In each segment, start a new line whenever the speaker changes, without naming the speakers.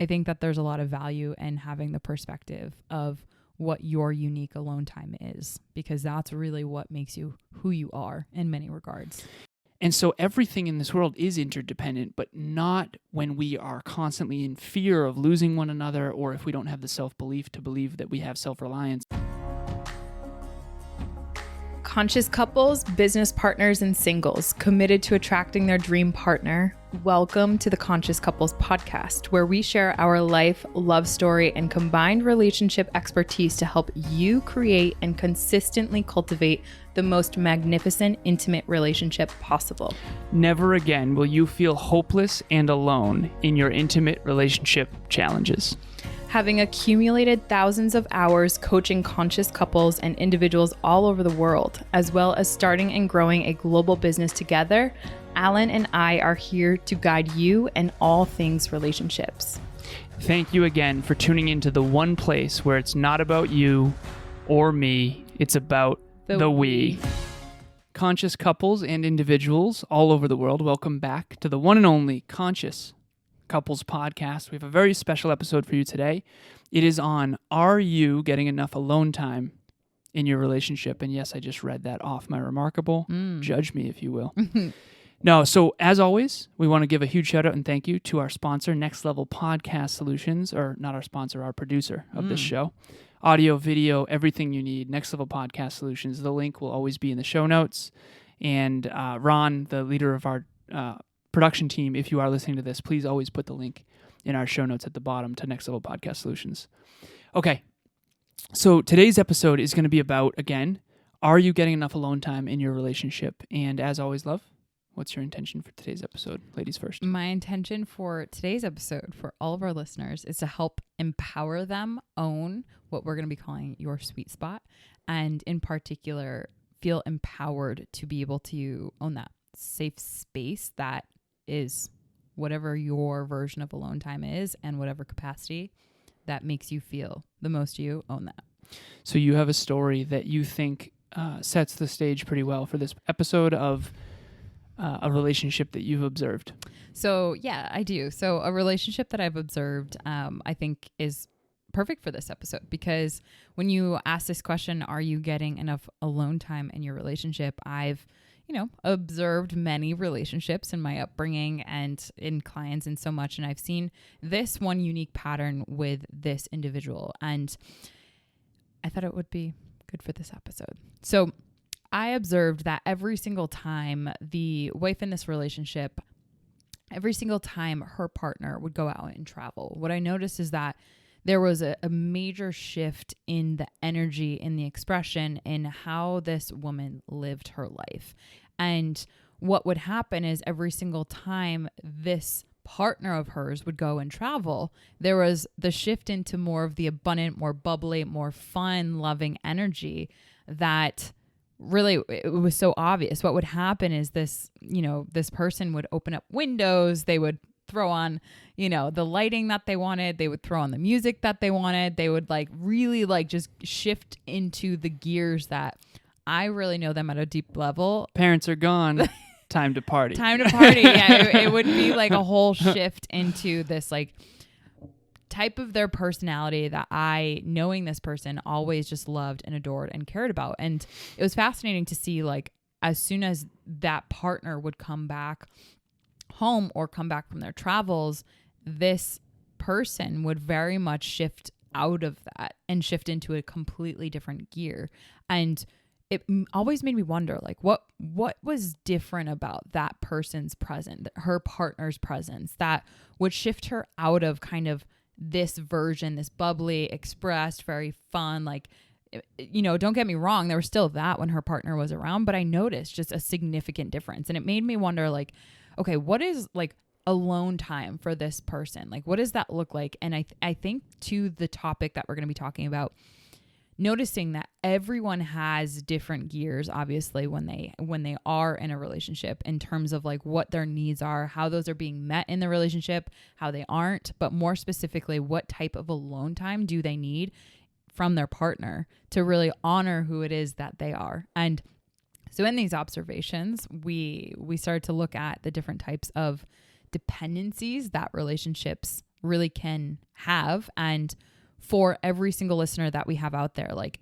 I think that there's a lot of value in having the perspective of what your unique alone time is, because that's really what makes you who you are in many regards.
And so everything in this world is interdependent, but not when we are constantly in fear of losing one another, or if we don't have the self-belief to believe that we have self-reliance.
Conscious couples, business partners, and singles committed to attracting their dream partner. Welcome to the Conscious Couples podcast, where we share our life, love story, and combined relationship expertise to help you create and consistently cultivate the most magnificent, intimate relationship possible.
Never again will you feel hopeless and alone in your intimate relationship challenges.
Having accumulated thousands of hours coaching conscious couples and individuals all over the world, as well as starting and growing a global business together, Alan and I are here to guide you in all things relationships.
Thank you again for tuning into the one place where it's not about you or me, it's about the we. Conscious couples and individuals all over the world, welcome back to the one and only Conscious Couples podcast. We have a very special episode for you today. It is on, are you getting enough alone time in your relationship? And yes, I just read that off my Remarkable. Judge me if you will. No, so as always, we want to give a huge shout out and thank you to our sponsor, Next Level Podcast Solutions, or not our sponsor, our producer of this show. Audio, video, everything you need, Next Level Podcast Solutions. The link will always be in the show notes. And Ron, the leader of our production team, if you are listening to this, please always put the link in our show notes at the bottom to Next Level Podcast Solutions. Okay, so today's episode is going to be about, again, are you getting enough alone time in your relationship? And as always, love, what's your intention for today's episode? Ladies first.
My intention for today's episode for all of our listeners is to help empower them own what we're going to be calling your sweet spot, and in particular, feel empowered to be able to own that safe space that is whatever your version of alone time is, and whatever capacity that makes you feel the most you, own that.
So you have a story that you think sets the stage pretty well for this episode of a relationship that you've observed.
So yeah, I do. So a relationship that I've observed, I think is perfect for this episode, because when you ask this question, are you getting enough alone time in your relationship? I've observed many relationships in my upbringing and in clients and so much. And I've seen this one unique pattern with this individual. And I thought it would be good for this episode. So I observed that every single time the wife in this relationship, every single time her partner would go out and travel, what I noticed is that there was a major shift in the energy, in the expression, in how this woman lived her life. And what would happen is every single time this partner of hers would go and travel, there was the shift into more of the abundant, more bubbly, more fun, loving energy that really, it was so obvious. What would happen is this person would open up windows, they would throw on, the lighting that they wanted. They would throw on the music that they wanted. They would really just shift into the gears that I really know them at a deep level.
Parents are gone. Time to party.
Time to party. Yeah. It would be like a whole shift into this type of their personality that I, knowing this person, always just loved and adored and cared about. And it was fascinating to see, as soon as that partner would come back home or come back from their travels, this person would very much shift out of that and shift into a completely different gear. And it always made me wonder, what was different about that person's presence, her partner's presence, that would shift her out of kind of this version, this bubbly, expressed, very fun, don't get me wrong, there was still that when her partner was around, but I noticed just a significant difference. And it made me wonder, okay, what is alone time for this person? What does that look like? And I think to the topic that we're going to be talking about, noticing that everyone has different gears, obviously, when they are in a relationship, in terms of what their needs are, how those are being met in the relationship, how they aren't, but more specifically, what type of alone time do they need from their partner to really honor who it is that they are. And so in these observations, we started to look at the different types of dependencies that relationships really can have. And for every single listener that we have out there, like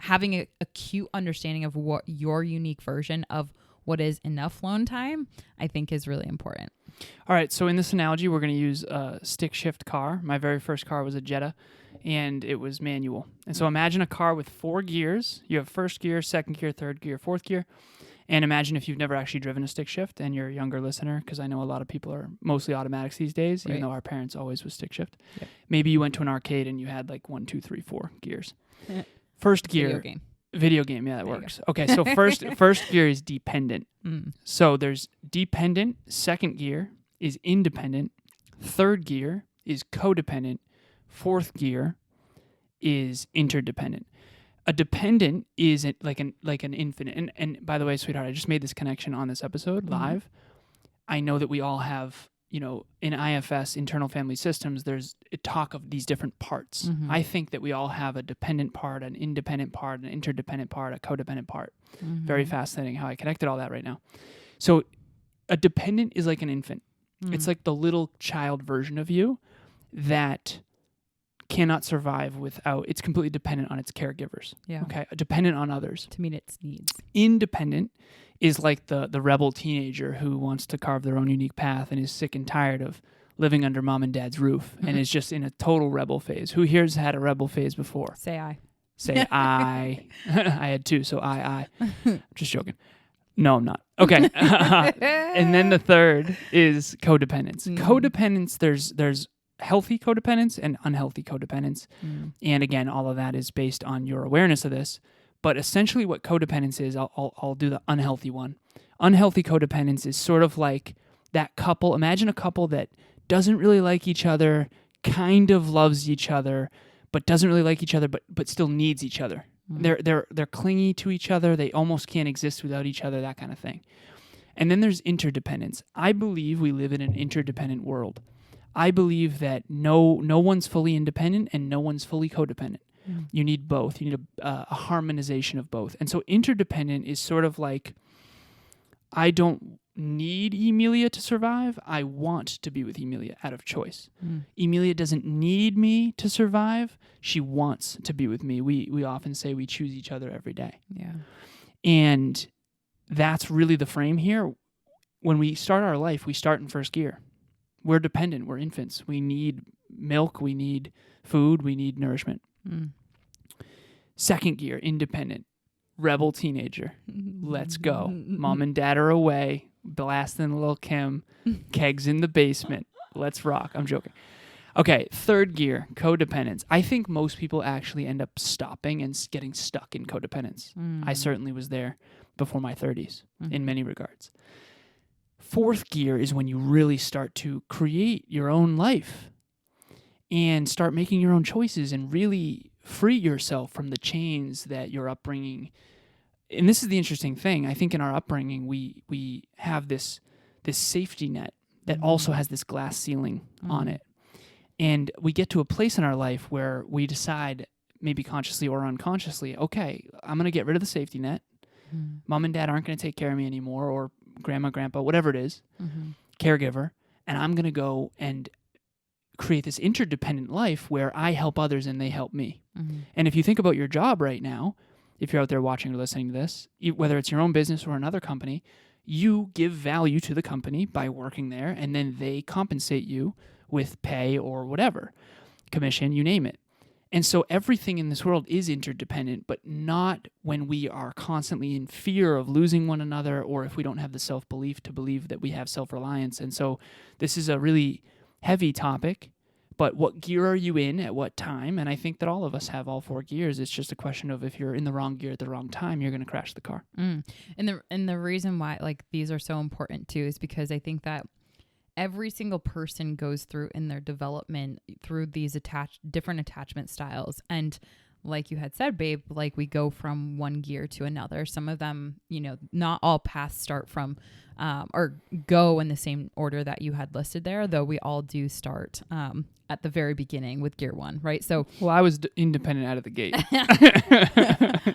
having a acute understanding of what your unique version of what is enough alone time, I think is really important.
All right. So in this analogy, we're going to use a stick shift car. My very first car was a Jetta, and it was manual. And so imagine a car with 4 gears. You have first gear, second gear, third gear, fourth gear. And imagine if you've never actually driven a stick shift and you're a younger listener, because I know a lot of people are mostly automatics these days, even though our parents always was stick shift. Yep. Maybe you went to an arcade and you had like 1, 2, 3, 4 gears. First gear. Video game. Yeah, that works. Okay, so first gear is dependent. So there's dependent. Second gear is independent. Third gear is codependent. Fourth gear is interdependent. A dependent is like an infinite. And by the way, sweetheart, I just made this connection on this episode live. I know that we all have, in IFS, internal family systems, there's a talk of these different parts. I think that we all have a dependent part, an independent part, an interdependent part, a codependent part. Very fascinating how I connected all that right now. So a dependent is like an infant. It's like the little child version of you that cannot survive without, it's completely dependent on its caregivers. Yeah. Okay. Dependent on others.
To meet its needs.
Independent is like the rebel teenager who wants to carve their own unique path and is sick and tired of living under mom and dad's roof and is just in a total rebel phase. Who here's had a rebel phase before?
Say I.
Say I. I had 2, so I. Just joking. No, I'm not. Okay. And then the third is codependence. Codependence, there's healthy codependence and unhealthy codependence. And again, all of that is based on your awareness of this. But essentially what codependence is, I'll do the unhealthy one. Unhealthy codependence is sort of like that couple. Imagine a couple that doesn't really like each other, kind of loves each other, but doesn't really like each other, but still needs each other. They're clingy to each other. They almost can't exist without each other, that kind of thing. And then there's interdependence. I believe we live in an interdependent world. I believe that no one's fully independent and no one's fully codependent. You need both. You need a harmonization of both. And so interdependent is sort of like, I don't need Emilia to survive. I want to be with Emilia out of choice. Emilia doesn't need me to survive. She wants to be with me. We often say we choose each other every day. Yeah. And that's really the frame here. When we start our life, we start in first gear. We're dependent. We're infants. We need milk. We need food. We need nourishment. Second gear, independent. Rebel teenager. Let's go. Mom and dad are away. Blasting Lil' Kim. Kegs in the basement. Let's rock. I'm joking. Okay, third gear, codependence. I think most people actually end up stopping and getting stuck in codependence. I certainly was there before my 30s in many regards. Fourth gear is when you really start to create your own life and start making your own choices and really free yourself from the chains that your upbringing. And this is the interesting thing. I think in our upbringing, we have this safety net that also has this glass ceiling on it. And we get to a place in our life where we decide, maybe consciously or unconsciously, okay, I'm going to get rid of the safety net. Mom and dad aren't going to take care of me anymore, or grandma, grandpa, whatever it is, caregiver, and I'm going to go and create this interdependent life where I help others and they help me. And if you think about your job right now, if you're out there watching or listening to this, whether it's your own business or another company, you give value to the company by working there, and then they compensate you with pay or whatever, commission, you name it. And so everything in this world is interdependent, but not when we are constantly in fear of losing one another, or if we don't have the self-belief to believe that we have self-reliance. And so this is a really heavy topic, but what gear are you in at what time? And I think that all of us have all 4 gears. It's just a question of, if you're in the wrong gear at the wrong time, you're going to crash the car.
And the reason why these are so important too is because I think that every single person goes through in their development through these different attachment styles. And like you had said, babe, we go from one gear to another. Some of them, not all paths start from or go in the same order that you had listed there, though we all do start at the very beginning with gear 1, right? So,
well, I was independent out of the gate.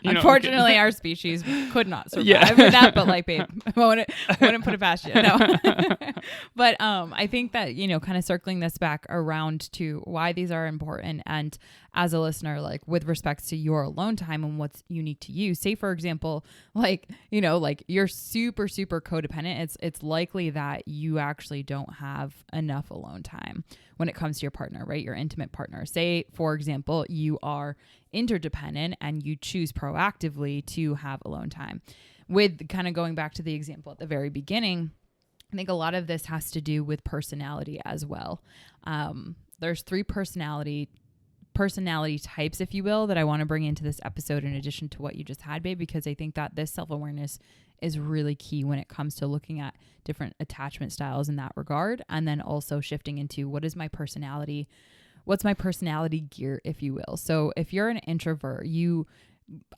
Unfortunately, our species could not survive with that, but like, babe, wouldn't put it past you. No. But I think that, kind of circling this back around to why these are important, and as a listener, like with respect to your alone time and what's unique to you, say for example, like, like you're super, super codependent. It's likely that you actually don't have enough alone time when it comes to your partner, right? Your intimate partner. Say, for example, you are interdependent and you choose proactively to have alone time. With kind of going back to the example at the very beginning, I think a lot of this has to do with personality as well. There's 3 personality types, if you will, that I want to bring into this episode in addition to what you just had, babe, because I think that this self-awareness is really key when it comes to looking at different attachment styles in that regard. And then also shifting into what's my personality gear, if you will. So if you're an introvert, you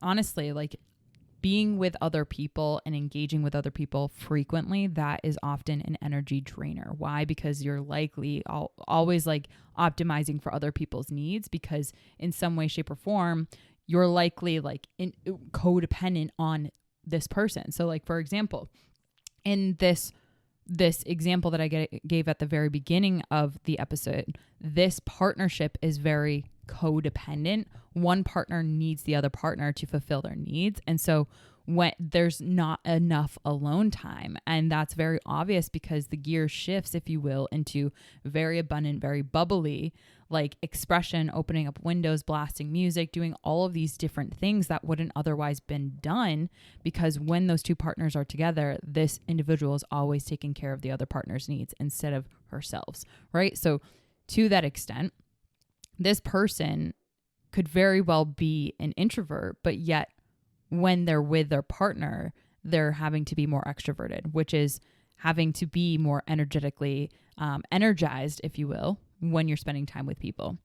honestly, like, being with other people and engaging with other people frequently, that is often an energy drainer. Why? Because you're likely always like optimizing for other people's needs, because in some way, shape, or form, you're likely like codependent on this person. So like, for example, in this example that I gave at the very beginning of the episode, this partnership is very codependent. One partner needs the other partner to fulfill their needs. And so when there's not enough alone time, and that's very obvious because the gear shifts, if you will, into very abundant, very bubbly, like expression, opening up windows, blasting music, doing all of these different things that wouldn't otherwise been done, because when those 2 partners are together, this individual is always taking care of the other partner's needs instead of herself, right? So to that extent, this person could very well be an introvert, but yet when they're with their partner, they're having to be more extroverted, which is having to be more energetically energized, if you will, when you're spending time with people.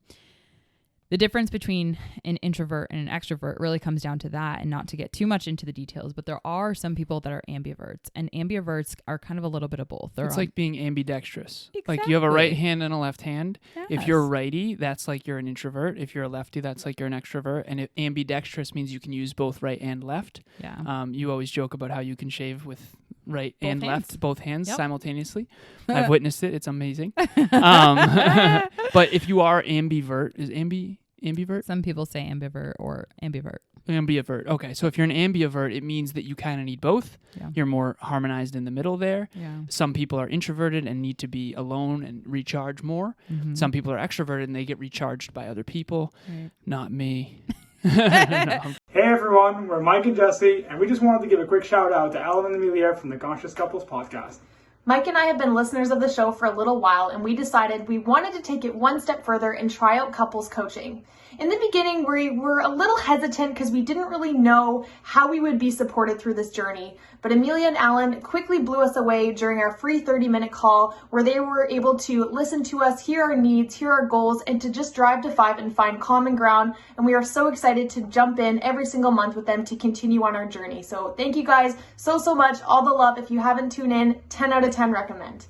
The difference between an introvert and an extrovert really comes down to that, and not to get too much into the details, but there are some people that are ambiverts, and ambiverts are kind of a little bit of both.
It's like being ambidextrous.
Exactly.
Like you have a right hand and a left hand.
Yes.
If you're righty, that's like you're an introvert. If you're a lefty, that's like you're an extrovert. And if ambidextrous means you can use both right and left.
Yeah.
You always joke about how you can shave with right
both
and
hands.
left, both hands
Yep.
simultaneously. I've witnessed it. It's amazing. But if you are ambivert, is ambivert?
Some people say ambivert or ambivert.
Ambivert. Okay, so if you're an ambivert, it means that you kind of need both.
Yeah.
You're more harmonized in the middle there.
Yeah.
Some people are introverted and need to be alone and recharge more.
Mm-hmm.
Some people are extroverted and they get recharged by other people.
Right.
Not me.
Hey everyone, we're Mike and Jesse, and we just wanted to give a quick shout out to Alan and Emilia from the Conscious Couples podcast.
Mike and I have been listeners of the show for a little while, and we decided we wanted to take it one step further and try out couples coaching. In the beginning, we were a little hesitant because we didn't really know how we would be supported through this journey, but Emilia and Alan quickly blew us away during our free 30-minute call where they were able to listen to us, hear our needs, hear our goals, and to just drive to 5 and find common ground. And we are so excited to jump in every single month with them to continue on our journey. So thank you guys so much. All the love. If you haven't tuned in, 10 out of 10 recommend.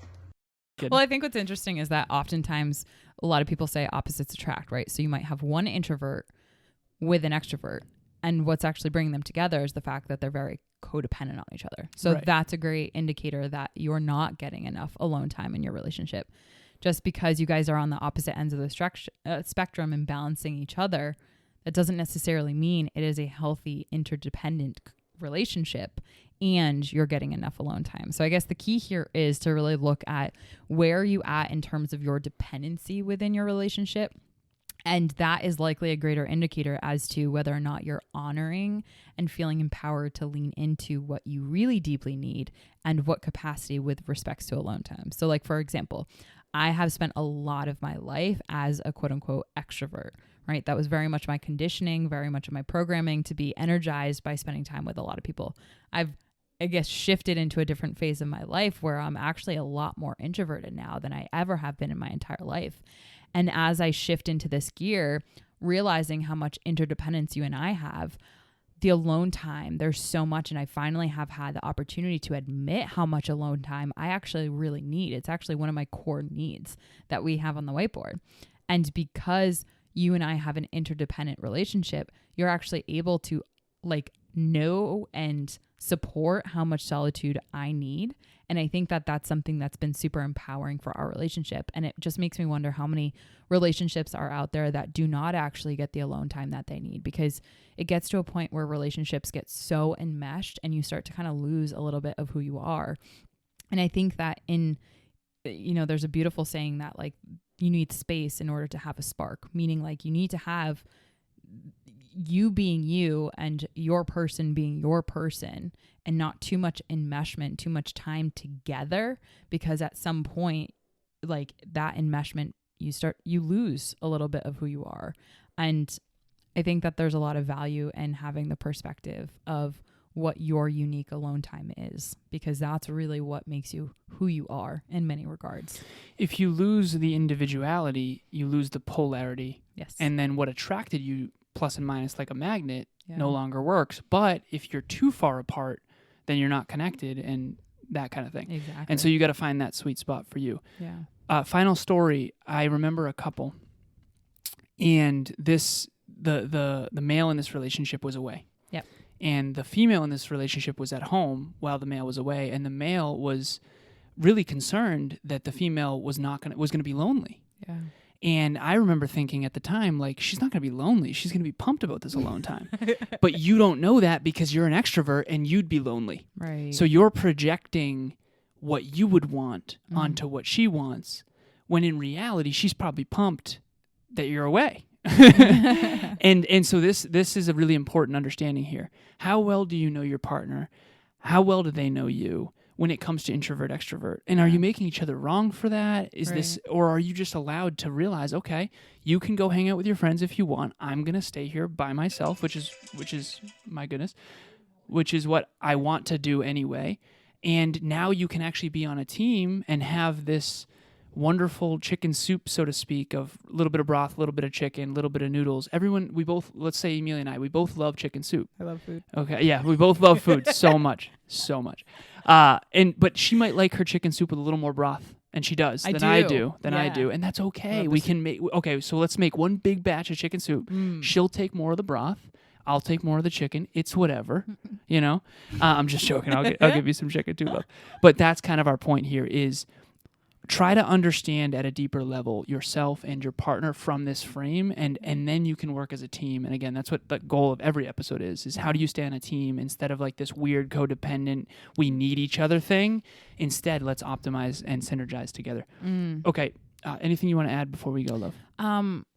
Good.
Well, I think what's interesting is that oftentimes a lot of people say opposites attract, right? So you might have one introvert with an extrovert, and what's actually bringing them together is the fact that they're very codependent on each other. So
Right.
That's a great indicator that you're not getting enough alone time in your relationship. Just because you guys are on the opposite ends of the spectrum and balancing each other, that doesn't necessarily mean it is a healthy interdependent relationship and you're getting enough alone time. So I guess the key here is to really look at where you at in terms of your dependency within your relationship. And that is likely a greater indicator as to whether or not you're honoring and feeling empowered to lean into what you really deeply need and what capacity with respects to alone time. So like, for example, I have spent a lot of my life as a quote unquote extrovert, right? That was very much my conditioning, very much of my programming to be energized by spending time with a lot of people. I guess shifted into a different phase of my life where I'm actually a lot more introverted now than I ever have been in my entire life. And as I shift into this gear, realizing how much interdependence you and I have, the alone time, there's so much, and I finally have had the opportunity to admit how much alone time I actually really need. It's actually one of my core needs that we have on the whiteboard. And because you and I have an interdependent relationship, you're actually able to like know and support how much solitude I need. And I think that that's something that's been super empowering for our relationship. And it just makes me wonder how many relationships are out there that do not actually get the alone time that they need, because it gets to a point where relationships get so enmeshed and you start to kind of lose a little bit of who you are. And I think that there's a beautiful saying that like you need space in order to have a spark, meaning like you need to have you being you and your person being your person, and not too much enmeshment, too much time together, because at some point, like that enmeshment, you lose a little bit of who you are. And I think that there's a lot of value in having the perspective of what your unique alone time is, because that's really what makes you who you are in many regards.
If you lose the individuality, you lose the polarity.
Yes.
And then what attracted you, plus and minus like a magnet, no longer works. But if you're too far apart, then you're not connected, and that kind of thing.
Exactly.
And so you got to find that sweet spot for you.
Yeah.
Final story. I remember a couple, and the male in this relationship was away.
Yep.
And the female in this relationship was at home while the male was away, and the male was really concerned that the female was going to be lonely.
Yeah.
And I remember thinking at the time, like, she's not going to be lonely. She's going to be pumped about this alone time. But you don't know that because you're an extrovert and you'd be lonely.
Right.
So you're projecting what you would want onto what she wants, when in reality, she's probably pumped that you're away. And so this is a really important understanding here. How well do you know your partner? How well do they know you when it comes to introvert extrovert? And are you making each other wrong for that? Is this, or are you just allowed to realize, okay, you can go hang out with your friends if you want. I'm going to stay here by myself, which is my goodness, which is what I want to do anyway. And now you can actually be on a team and have this wonderful chicken soup, so to speak, of a little bit of broth, a little bit of chicken, a little bit of noodles. Everyone, let's say Emilia and I, we both love chicken soup.
I love food.
Okay, yeah, we both love food so much. But she might like her chicken soup with a little more broth, and she does than I do, and that's okay. We can make so let's make one big batch of chicken soup. She'll take more of the broth. I'll take more of the chicken. It's whatever, I'm just joking. I'll give you some chicken too, love. But that's kind of our point here is try to understand at a deeper level yourself and your partner from this frame, and then you can work as a team. And again, that's what the goal of every episode is how do you stay on a team instead of like this weird codependent, we need each other thing. Instead, let's optimize and synergize together. Okay. Anything you want to add before we go, love?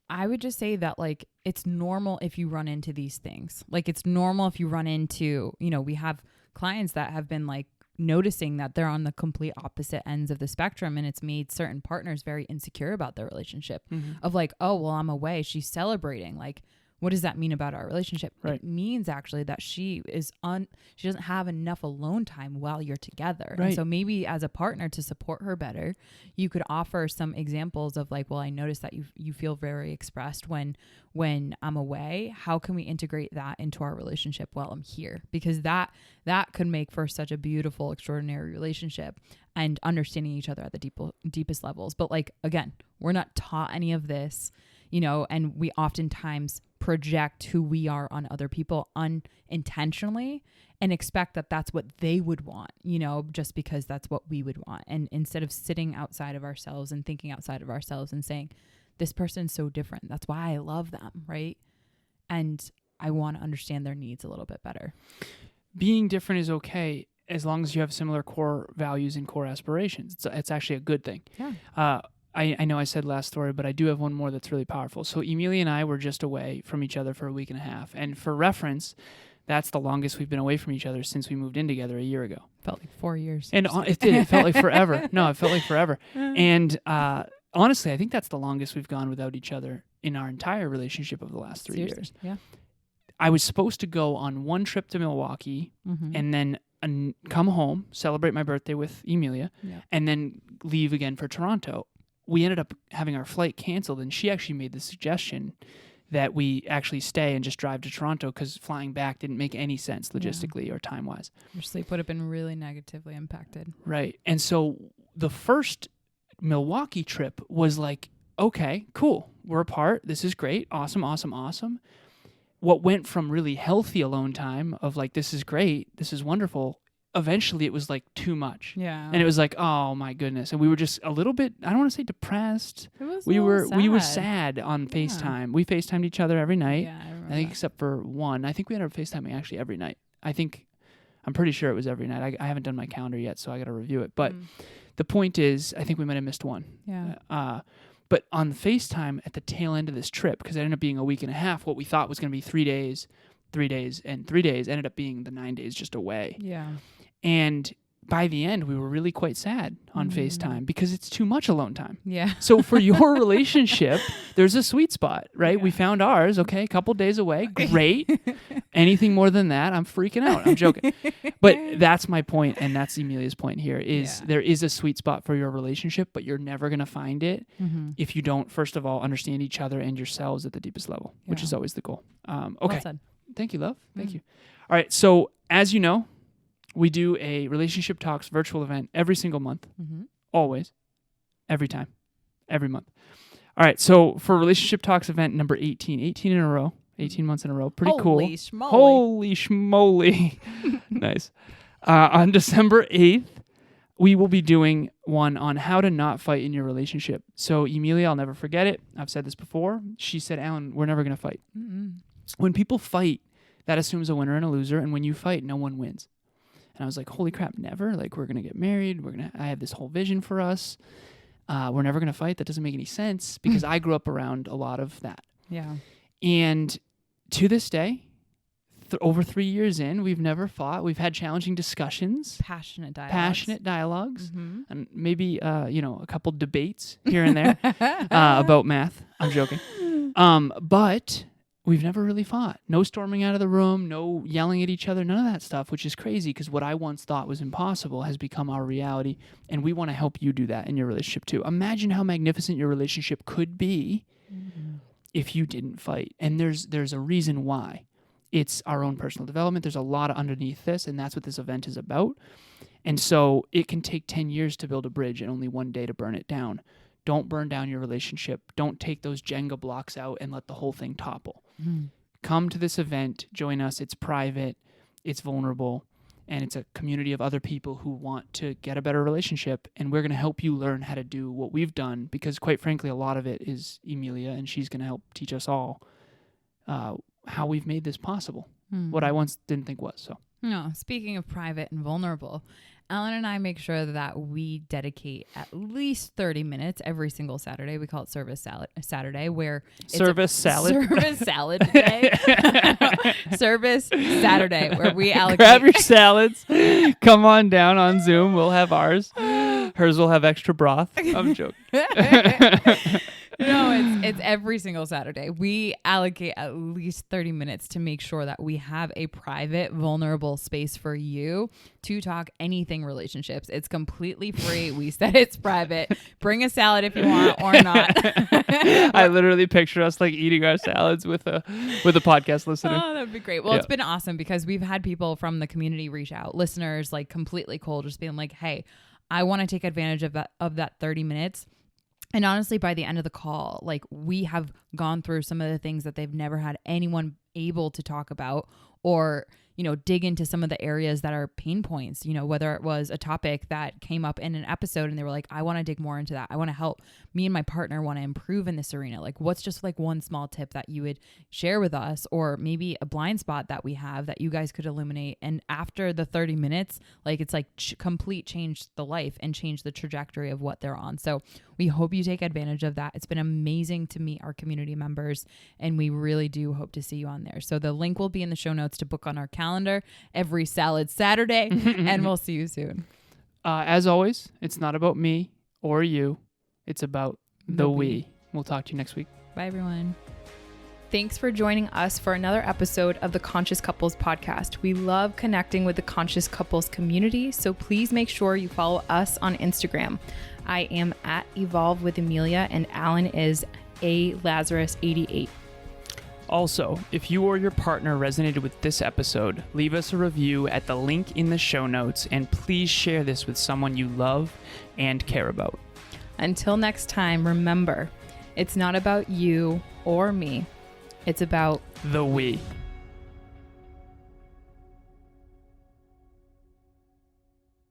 I would just say that like it's normal if you run into these things. Like it's normal if you run into, we have clients that have been like noticing that they're on the complete opposite ends of the spectrum, and it's made certain partners very insecure about their relationship of like, oh, well, I'm away. She's celebrating. Like, what does that mean about our relationship?
Right.
It means actually that she doesn't have enough alone time while you're together.
Right.
And so maybe as a partner to support her better, you could offer some examples of like, well, I noticed that you feel very expressed when I'm away. How can we integrate that into our relationship while I'm here? Because that could make for such a beautiful, extraordinary relationship, and understanding each other at the deepest levels. But like, again, we're not taught any of this, and we oftentimes project who we are on other people unintentionally and expect that that's what they would want, just because that's what we would want. And instead of sitting outside of ourselves and thinking outside of ourselves and saying, this person's so different. That's why I love them, right? And I want to understand their needs a little bit better.
Being different is okay as long as you have similar core values and core aspirations. It's actually a good thing.
Yeah.
I know I said last story, but I do have one more that's really powerful. So Emilia and I were just away from each other for a week and a half. And for reference, that's the longest we've been away from each other since we moved in together a year ago.
Felt like 4 years.
And it did. It felt like forever. No, it felt like forever. And honestly, I think that's the longest we've gone without each other in our entire relationship of the last 3 years.
Yeah.
I was supposed to go on one trip to Milwaukee and then come home, celebrate my birthday with Emilia, and then leave again for Toronto. We ended up having our flight canceled, and she actually made the suggestion that we actually stay and just drive to Toronto because flying back didn't make any sense logistically or time-wise.
Your sleep would have been really negatively impacted.
Right. And so the first Milwaukee trip was like, okay, cool. We're apart. This is great. Awesome, awesome, awesome. What went from really healthy alone time of like, this is great, this is wonderful, eventually it was like too much.
Yeah.
And it was like, oh my goodness. And we were just a little bit, I don't want to say depressed.
It was
We were
sad.
sad on FaceTime. We FaceTimed each other every night.
Yeah, I remember
I think
that.
except for one. I think we ended up FaceTiming actually every night. I'm pretty sure it was every night. I haven't done my calendar yet, so I got to review it. But the point is, I think we might have missed one.
Yeah.
But on the FaceTime at the tail end of this trip, because it ended up being a week and a half, what we thought was going to be 3 days, 3 days, and 3 days ended up being the 9 days just away.
Yeah.
And by the end, we were really quite sad on FaceTime because it's too much alone time.
Yeah.
So for your relationship, there's a sweet spot, right?
Yeah.
We found ours. Okay, a couple days away. Great. Anything more than that, I'm freaking out. I'm joking. But that's my point, and that's Emilia's point here, is there is a sweet spot for your relationship, but you're never going to find it if you don't, first of all, understand each other and yourselves at the deepest level, which is always the goal. Okay.
Well said.
Thank you, love. Thank you. All right. So as you know, we do a Relationship Talks virtual event every single month, always, every time, every month. All right, so for Relationship Talks event number 18 in a row, 18 months in a row, pretty cool. Holy schmoly. Nice. On December 8th, we will be doing one on how to not fight in your relationship. So Emilia, I'll never forget it. I've said this before. She said, Alan, we're never going to fight. When people fight, that assumes a winner and a loser, and when you fight, no one wins. And I was like, holy crap, never? Like, we're going to get married. I have this whole vision for us. We're never going to fight. That doesn't make any sense because I grew up around a lot of that.
Yeah.
And to this day, over 3 years in, we've never fought. We've had challenging discussions.
Passionate dialogues.
And maybe, a couple debates here and there about math. I'm joking. But we've never really fought. No storming out of the room, no yelling at each other, none of that stuff, which is crazy because what I once thought was impossible has become our reality, and we want to help you do that in your relationship too. Imagine how magnificent your relationship could be if you didn't fight, and there's a reason why. It's our own personal development. There's a lot underneath this, and that's what this event is about. And so it can take 10 years to build a bridge and only one day to burn it down. Don't burn down your relationship. Don't take those Jenga blocks out and let the whole thing topple. Come to this event, join us. It's private, it's vulnerable, and it's a community of other people who want to get a better relationship. And we're going to help you learn how to do what we've done because, quite frankly, a lot of it is Emilia, and she's going to help teach us all how we've made this possible, what I once didn't think was. So.
No, speaking of private and vulnerable, Alan and I make sure that we dedicate at least 30 minutes every single Saturday. We call it Service Saturday, where it's
Service salad
day. Service Saturday, where we allocate.
Grab your salads. Come on down on Zoom. We'll have ours. Hers will have extra broth. I'm joking.
No, it's every single Saturday. We allocate at least 30 minutes to make sure that we have a private, vulnerable space for you to talk anything relationships. It's completely free. We said it's private. Bring a salad if you want or not.
I literally picture us like eating our salads with a podcast listener.
Oh, that would be great. Well, It's been awesome because we've had people from the community reach out, listeners like completely cold, just being like, hey, I want to take advantage of that 30 minutes. And honestly, by the end of the call, like we have gone through some of the things that they've never had anyone able to talk about or, dig into some of the areas that are pain points, whether it was a topic that came up in an episode and they were like, I want to dig more into that. I want to help me and my partner want to improve in this arena. Like what's just like one small tip that you would share with us or maybe a blind spot that we have that you guys could illuminate. And after the 30 minutes, like it's like complete change the life and change the trajectory of what they're on. So we hope you take advantage of that. It's been amazing to meet our community members and we really do hope to see you on there. So the link will be in the show notes to book on our calendar every Salad Saturday and we'll see you soon.
As always, it's not about me or you. It's about the we. We'll talk to you next week.
Bye, everyone.
Thanks for joining us for another episode of the Conscious Couples podcast. We love connecting with the Conscious Couples community, so please make sure you follow us on Instagram. I am at Evolve with Emilia and Alan is a Lazaros 88.
Also, if you or your partner resonated with this episode, leave us a review at the link in the show notes, and please share this with someone you love and care about.
Until next time, remember, it's not about you or me. It's about
the we.